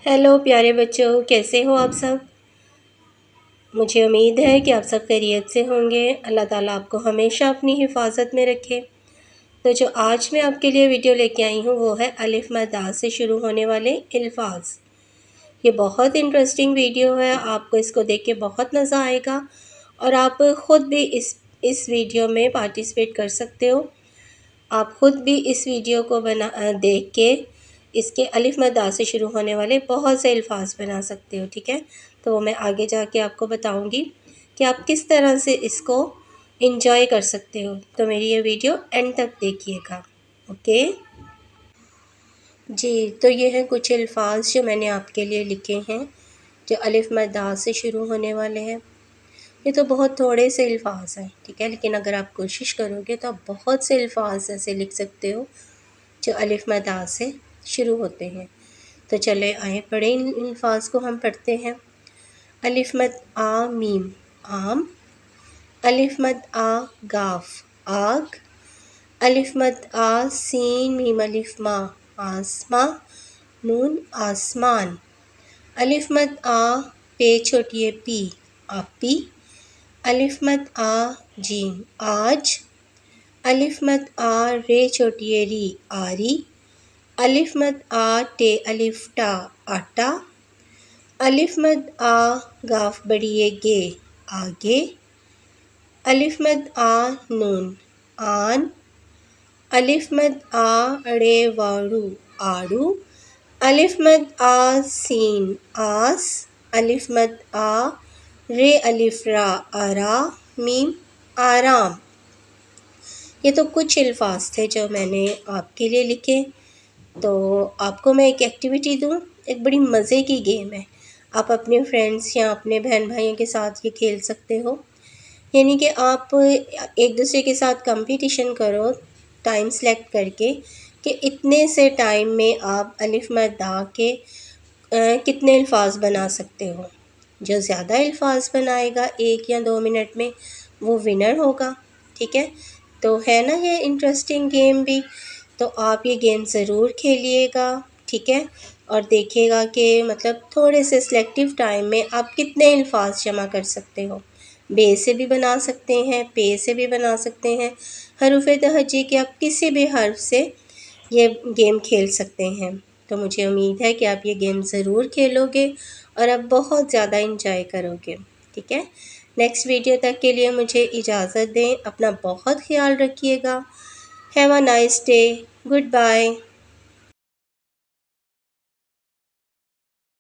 Hello प्यारे बच्चों, कैसे हो आप सब। मुझे उम्मीद है कि आप सब खैरियत से होंगे। अल्लाह ताला आपको हमेशा अपनी हिफाजत में रखे। तो जो आज मैं आपके लिए वीडियो लेके आई हूँ वो है अलिफ मद से शुरू होने वाले अल्फाज। ये बहुत इंटरेस्टिंग वीडियो है, आपको इसको देख के बहुत मज़ा आएगा और आप ख़ुद भी इस वीडियो में पार्टिसिपेट कर सकते हो। आप ख़ुद भी इस वीडियो को देख के इसके अलिफ मद से शुरू होने वाले बहुत से अल्फाज बना सकते हो। ठीक है, तो मैं आगे जाके आपको बताऊंगी कि आप किस तरह से इसको एंजॉय कर सकते हो। तो मेरी ये वीडियो एंड तक देखिएगा। ओके जी, तो ये हैं कुछ अल्फाज जो मैंने आपके लिए लिखे हैं जो अलिफ मद से शुरू होने वाले हैं। ये तो बहुत थोड़े से अल्फाज हैं, ठीक है, लेकिन अगर आप कोशिश करोगे तो आप बहुत से अल्फाज ऐसे लिख सकते हो जो अलिफ मद से शुरू होते हैं। तो चले आए पढ़े इन अल्फाज को हम पढ़ते हैं। अलिफ मद आ मीम आम, अलिफ मद आ गाफ आग, अलिफ मद आ सीन मीम अलिफ मा आसमां नून आसमान, अलिफ मद आ पे छोटी पी आपी, अलिफ मद आ जीम आज, अलिफ मद आ रे छोटी री आरी, अलिफ मद आ टे अलिफ टा आटा, अलिफ मद आ गाफ बड़ी गे आगे, अलिफ मद आ नून आन, अलिफ मद आ रे वाड़ू आड़ू, अलिफ मद आ सीन आस, अलिफ मद आ रे अलिफ रा आरा मीम आराम। ये तो कुछ अल्फाज थे जो मैंने आपके लिए लिखे। तो आपको मैं एक एक्टिविटी दूँ, एक बड़ी मज़े की गेम है। आप अपने फ्रेंड्स या अपने बहन भाइयों के साथ ये खेल सकते हो। यानी कि आप एक दूसरे के साथ कंपटीशन करो टाइम सेलेक्ट करके कि इतने से टाइम में आप अलिफ मद के कितने अल्फाज बना सकते हो। जो ज़्यादा अल्फाज बनाएगा 1 या 2 मिनट में वो विनर होगा। ठीक है, तो है ना ये इंटरेस्टिंग गेम भी। तो आप ये गेम ज़रूर खेलिएगा, ठीक है, और देखिएगा कि मतलब थोड़े से सिलेक्टिव टाइम में आप कितने अल्फाज जमा कर सकते हो। बे से भी बना सकते हैं, पे से भी बना सकते हैं, हरूफ तहज्जी के आप किसी भी हर्फ से ये गेम खेल सकते हैं। तो मुझे उम्मीद है कि आप ये गेम ज़रूर खेलोगे और आप बहुत ज़्यादा इंजॉय करोगे। ठीक है, नेक्स्ट वीडियो तक के लिए मुझे इजाज़त दें। अपना बहुत ख्याल रखिएगा। Have a nice day. Good bye.